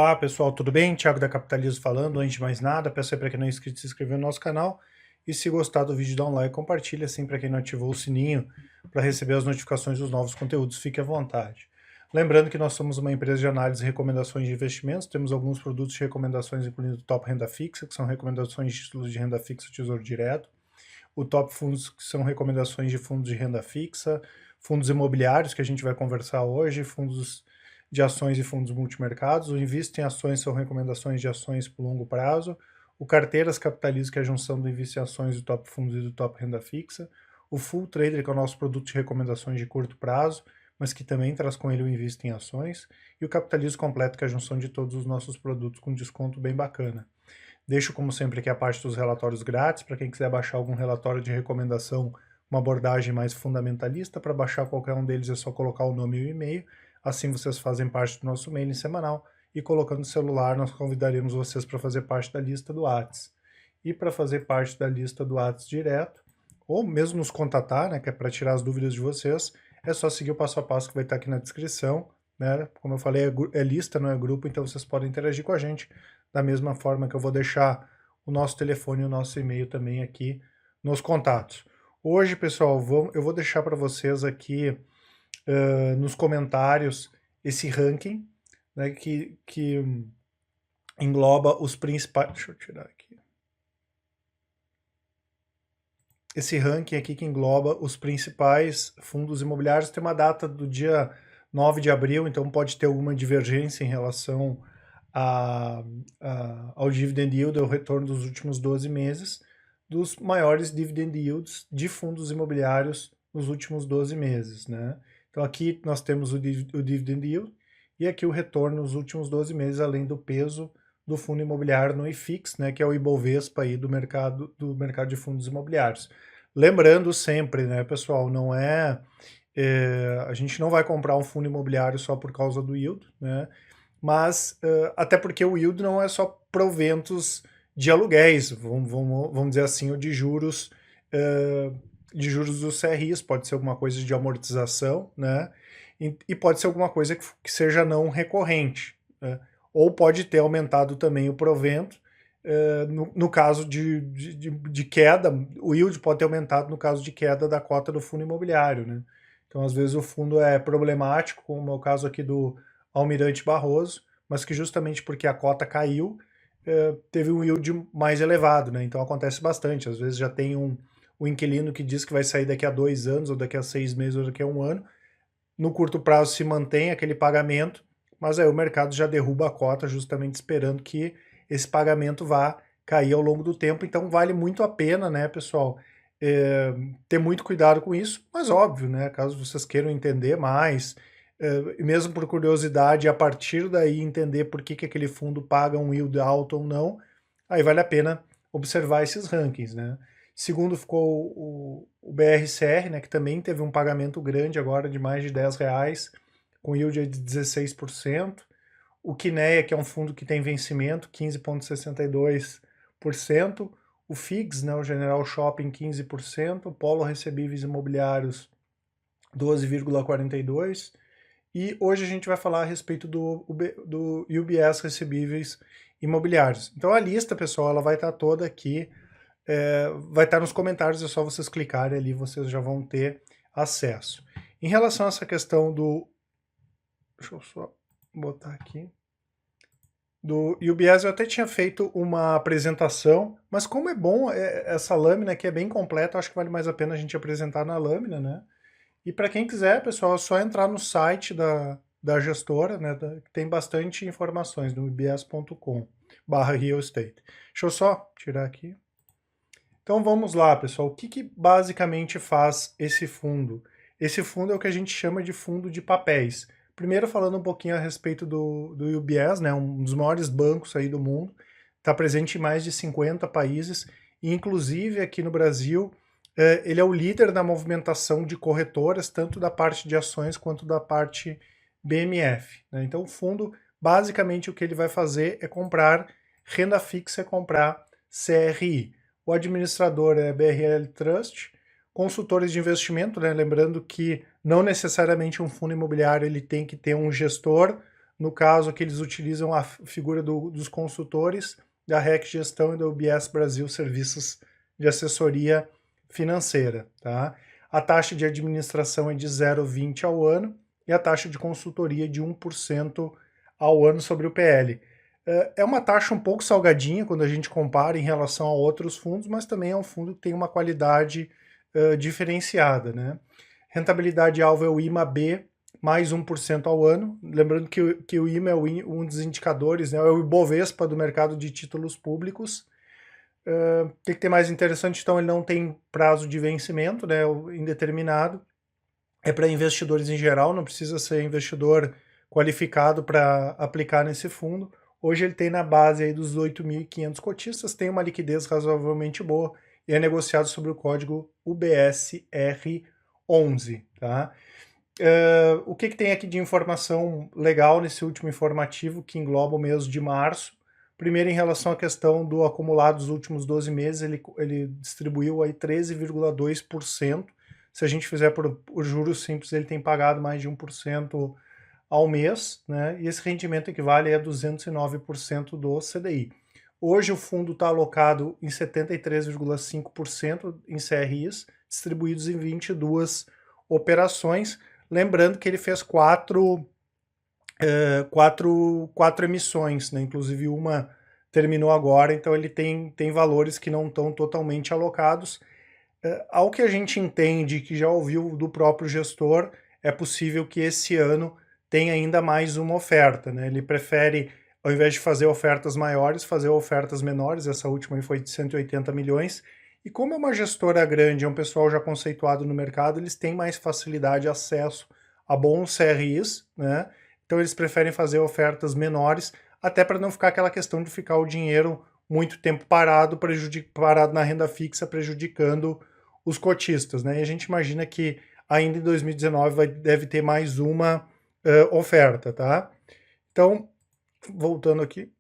Olá pessoal, tudo bem? Thiago da Capitalismo falando. Antes de mais nada, peço aí para quem não é inscrito se inscrever no nosso canal e se gostar do vídeo dá um like, compartilha assim para quem não ativou o sininho para receber as notificações dos novos conteúdos, fique à vontade. Lembrando que nós somos uma empresa de análise e recomendações de investimentos, temos alguns produtos de recomendações incluindo o Top Renda Fixa, que são recomendações de títulos de renda fixa Tesouro Direto, o Top Fundos, que são recomendações de fundos de renda fixa, fundos imobiliários, que a gente vai conversar hoje, fundos de ações e fundos multimercados, o Invista em Ações são recomendações de ações por longo prazo, o Carteiras Capitalismo, que é a junção do Invista em Ações, do Top Fundos e do Top Renda Fixa, o Full Trader, que é o nosso produto de recomendações de curto prazo, mas que também traz com ele o Invista em Ações, e o Capitalismo Completo, que é a junção de todos os nossos produtos com desconto bem bacana. Deixo, como sempre, aqui a parte dos relatórios grátis, para quem quiser baixar algum relatório de recomendação, uma abordagem mais fundamentalista. Para baixar qualquer um deles é só colocar o nome e o e-mail, assim vocês fazem parte do nosso mailing semanal, e colocando no celular nós convidaremos vocês para fazer parte da lista do Whats. E para fazer parte da lista do Whats direto, ou mesmo nos contatar, né, que é para tirar as dúvidas de vocês, é só seguir o passo a passo que vai estar aqui na descrição, né? Como eu falei, é lista, não é grupo, então vocês podem interagir com a gente da mesma forma que eu vou deixar o nosso telefone e o nosso e-mail também aqui nos contatos. Hoje, pessoal, eu vou deixar para vocês aqui nos comentários esse ranking, né, que engloba os principais... Deixa eu tirar aqui. Esse ranking aqui que engloba os principais fundos imobiliários tem uma data do dia 9 de abril, então pode ter alguma divergência em relação ao dividend yield, ao retorno dos últimos 12 meses, dos maiores dividend yields de fundos imobiliários nos últimos 12 meses, né? Então aqui nós temos o dividend yield e aqui o retorno nos últimos 12 meses, além do peso do fundo imobiliário no IFIX, né, que é o Ibovespa aí do mercado de fundos imobiliários. Lembrando sempre, né, pessoal, não a gente não vai comprar um fundo imobiliário só por causa do yield, né? Mas até porque o yield não é só proventos de aluguéis, vamos dizer assim, ou de juros dos CRIs, pode ser alguma coisa de amortização, né? E pode ser alguma coisa que seja não recorrente, né? Ou pode ter aumentado também o provento, no caso de queda, o yield pode ter aumentado no caso de queda da cota do fundo imobiliário, né? Então, às vezes, o fundo é problemático, como é o caso aqui do Almirante Barroso, mas que justamente porque a cota caiu, teve um yield mais elevado, né? Então acontece bastante. Às vezes já tem um inquilino que diz que vai sair daqui a 2 anos, ou daqui a 6 meses, ou daqui a 1 ano. No curto prazo se mantém aquele pagamento, mas aí o mercado já derruba a cota justamente esperando que esse pagamento vá cair ao longo do tempo. Então vale muito a pena, né, pessoal, ter muito cuidado com isso, mas óbvio, né, caso vocês queiram entender mais, mesmo por curiosidade, a partir daí entender por que aquele fundo paga um yield alto ou não, aí vale a pena observar esses rankings, né. Segundo ficou o BRCR, né, que também teve um pagamento grande agora de mais de R$10, com yield de 16%. O Kinea, que é um fundo que tem vencimento, 15,62%. O FIGS, né, o General Shopping, 15%. O Polo Recebíveis Imobiliários, 12,42%. E hoje a gente vai falar a respeito do UBS Recebíveis Imobiliários. Então a lista, pessoal, ela vai estar toda aqui, vai estar nos comentários, é só vocês clicarem ali, vocês já vão ter acesso. Em relação a essa questão do... Deixa eu só botar aqui. Do UBS eu até tinha feito uma apresentação, mas como é bom essa lâmina que é bem completa, acho que vale mais a pena a gente apresentar na lâmina, né? E para quem quiser, pessoal, é só entrar no site da gestora, né? Que tem bastante informações no ubs.com/real estate. Deixa eu só tirar aqui. Então vamos lá, pessoal. O que basicamente faz esse fundo? Esse fundo é o que a gente chama de fundo de papéis. Primeiro falando um pouquinho a respeito do UBS, né, um dos maiores bancos aí do mundo, está presente em mais de 50 países, e inclusive aqui no Brasil, ele é o líder na movimentação de corretoras, tanto da parte de ações quanto da parte BMF, né? Então o fundo, basicamente o que ele vai fazer é comprar renda fixa, é comprar CRI. O administrador é BRL Trust, consultores de investimento, né? Lembrando que não necessariamente um fundo imobiliário ele tem que ter um gestor No caso, aqui eles utilizam a figura dos consultores da REC Gestão e da UBS Brasil Serviços de Assessoria Financeira. Tá? A taxa de administração é de 0,20 ao ano e a taxa de consultoria de 1% ao ano sobre o PL. É uma taxa um pouco salgadinha quando a gente compara em relação a outros fundos, mas também é um fundo que tem uma qualidade diferenciada. Né? Rentabilidade alvo é o IMA-B, mais 1% ao ano. Lembrando que o IMA é um dos indicadores, né? É o Ibovespa do mercado de títulos públicos. Tem que ter mais interessante, então ele não tem prazo de vencimento, né? Indeterminado. É para investidores em geral, não precisa ser investidor qualificado para aplicar nesse fundo. Hoje ele tem na base aí dos 8.500 cotistas, tem uma liquidez razoavelmente boa e é negociado sobre o código UBSR11. Tá? O que tem aqui de informação legal nesse último informativo que engloba o mês de março? Primeiro, em relação à questão do acumulado dos últimos 12 meses, ele distribuiu aí 13,2%. Se a gente fizer por juros simples, ele tem pagado mais de 1% ao mês, né? E esse rendimento equivale a 209% do CDI. Hoje o fundo está alocado em 73,5% em CRIs, distribuídos em 22 operações. Lembrando que ele fez quatro emissões, né? Inclusive uma terminou agora, então ele tem valores que não estão totalmente alocados. Ao que a gente entende, que já ouviu do próprio gestor, é possível que esse ano tenha ainda mais uma oferta. Né? Ele prefere, ao invés de fazer ofertas maiores, fazer ofertas menores. Essa última aí foi de 180 milhões. E como é uma gestora grande, é um pessoal já conceituado no mercado, eles têm mais facilidade de acesso a bons CRIs, né? Então eles preferem fazer ofertas menores, até para não ficar aquela questão de ficar o dinheiro muito tempo parado na renda fixa, prejudicando os cotistas, né? E a gente imagina que ainda em 2019 deve ter mais uma oferta, tá? Então, voltando aqui,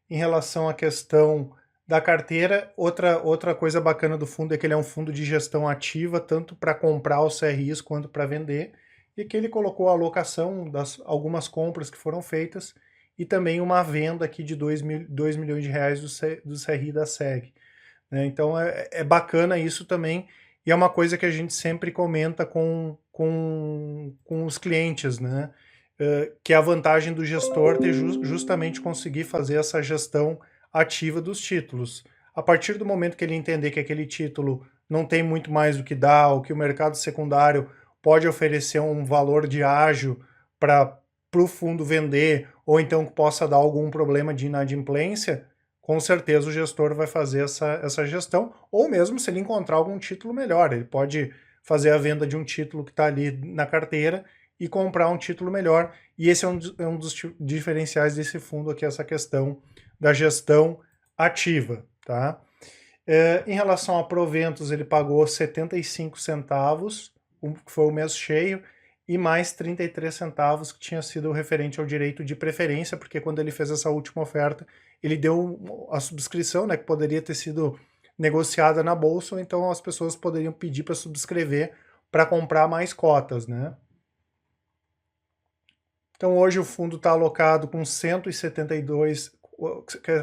em relação à questão da carteira, outra coisa bacana do fundo é que ele é um fundo de gestão ativa, tanto para comprar os CRIs quanto para vender, e que ele colocou a alocação das algumas compras que foram feitas e também uma venda aqui de 2 milhões de reais do CRI da SEG. Né? Então é bacana isso também, e é uma coisa que a gente sempre comenta com os clientes, né? Que é a vantagem do gestor ter justamente conseguir fazer essa gestão ativa dos títulos. A partir do momento que ele entender que aquele título não tem muito mais do que dar, ou que o mercado secundário pode oferecer um valor de ágio para o fundo vender, ou então que possa dar algum problema de inadimplência, com certeza o gestor vai fazer essa gestão, ou mesmo se ele encontrar algum título melhor, ele pode fazer a venda de um título que está ali na carteira e comprar um título melhor, e esse é um dos diferenciais desse fundo aqui, essa questão da gestão ativa. Tá? Em relação a proventos, ele pagou 75 centavos, que foi o mês cheio, e mais 33 centavos que tinha sido referente ao direito de preferência, porque quando ele fez essa última oferta, ele deu a subscrição, né, que poderia ter sido negociada na bolsa, então as pessoas poderiam pedir para subscrever para comprar mais cotas, né? Então hoje o fundo está alocado com 172,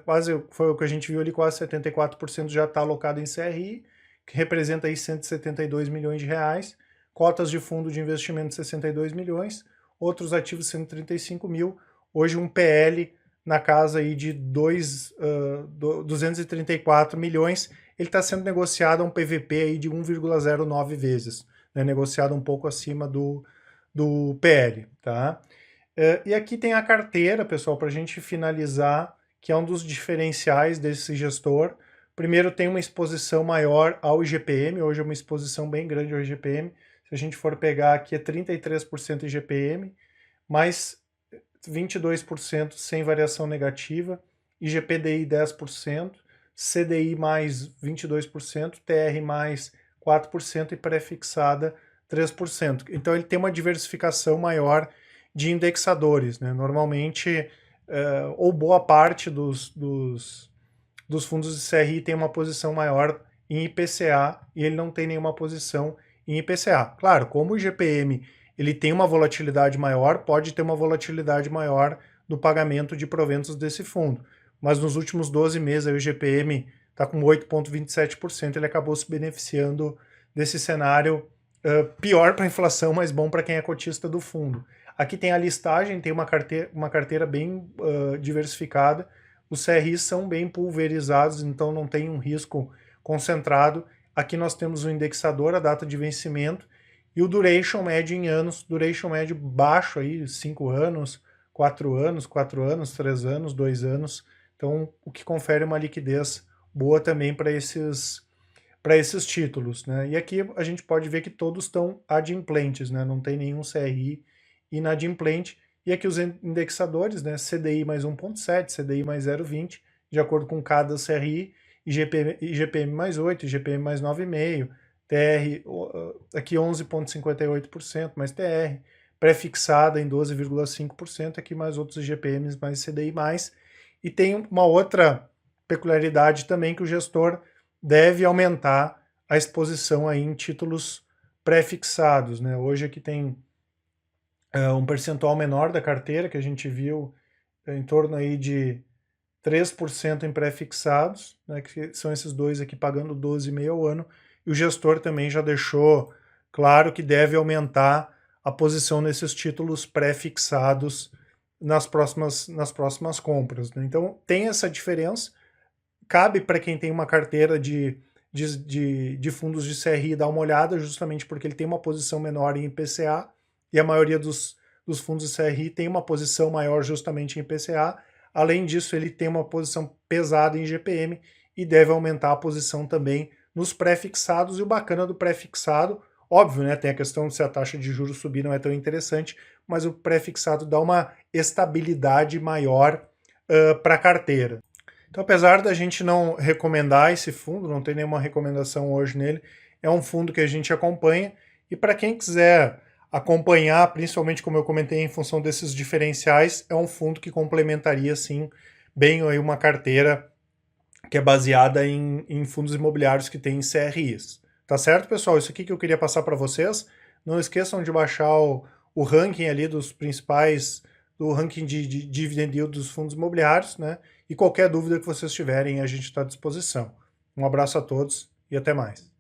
quase foi o que a gente viu ali, quase 74% já está alocado em CRI, que representa aí 172 milhões de reais, cotas de fundo de investimento 62 milhões, outros ativos 135 mil, hoje um PL na casa aí de 234 milhões, ele está sendo negociado a um PVP aí de 1,09 vezes, né, negociado um pouco acima do PL, tá? E aqui tem a carteira, pessoal, para a gente finalizar, que é um dos diferenciais desse gestor. Primeiro, tem uma exposição maior ao IGPM, hoje é uma exposição bem grande ao IGPM. Se a gente for pegar aqui, é 33% IGPM, mais 22% sem variação negativa, IGPDI 10%, CDI mais 22%, TR mais 4% e pré-fixada 3%. Então ele tem uma diversificação maior de indexadores, né? Normalmente, ou boa parte dos fundos de CRI tem uma posição maior em IPCA e ele não tem nenhuma posição em IPCA. Claro, como o IGPM ele tem uma volatilidade maior, pode ter uma volatilidade maior do pagamento de proventos desse fundo. Mas nos últimos 12 meses aí, o GPM está com 8,27%, ele acabou se beneficiando desse cenário pior para a inflação, mas bom para quem é cotista do fundo. Aqui tem a listagem, tem uma carteira bem diversificada, os CRIs são bem pulverizados, então não tem um risco concentrado. Aqui nós temos o indexador, a data de vencimento, e o duration médio em anos, duration médio baixo aí, 5 anos, 4 anos, 4 anos, 3 anos, 2 anos. Então, o que confere uma liquidez boa também para esses títulos, né? E aqui a gente pode ver que todos estão adimplentes, né? Não tem nenhum CRI inadimplente. E aqui os indexadores, né? CDI mais 1,7, CDI mais 0,20, de acordo com cada CRI, IGPM mais 8, IGPM mais 9,5%, TR aqui 11,58%, mais TR, pré-fixada em 12,5%, aqui mais outros IGPMs mais CDI+. E tem uma outra peculiaridade também, que o gestor deve aumentar a exposição aí em títulos pré-fixados, né? Hoje aqui tem um percentual menor da carteira, que a gente viu em torno aí de 3% em pré-fixados, né, que são esses dois aqui pagando 12,5% ao ano, e o gestor também já deixou claro que deve aumentar a posição nesses títulos pré-fixados nas próximas compras, né? Então tem essa diferença, cabe para quem tem uma carteira de fundos de CRI dar uma olhada, justamente porque ele tem uma posição menor em IPCA, e a maioria dos fundos de CRI tem uma posição maior justamente em IPCA. Além disso, ele tem uma posição pesada em GPM e deve aumentar a posição também nos pré-fixados. E o bacana do pré-fixado, óbvio, né, tem a questão de se a taxa de juros subir não é tão interessante, mas o pré-fixado dá uma estabilidade maior para a carteira. Então, apesar da gente não recomendar esse fundo, não tem nenhuma recomendação hoje nele, é um fundo que a gente acompanha, e para quem quiser acompanhar, principalmente como eu comentei, em função desses diferenciais, é um fundo que complementaria, sim, bem aí uma carteira que é baseada em fundos imobiliários que tem CRIs. Tá certo, pessoal? Isso aqui que eu queria passar para vocês. Não esqueçam de baixar o ranking ali dos principais, do ranking de dividend yield dos fundos imobiliários, né? E qualquer dúvida que vocês tiverem, a gente está à disposição. Um abraço a todos e até mais.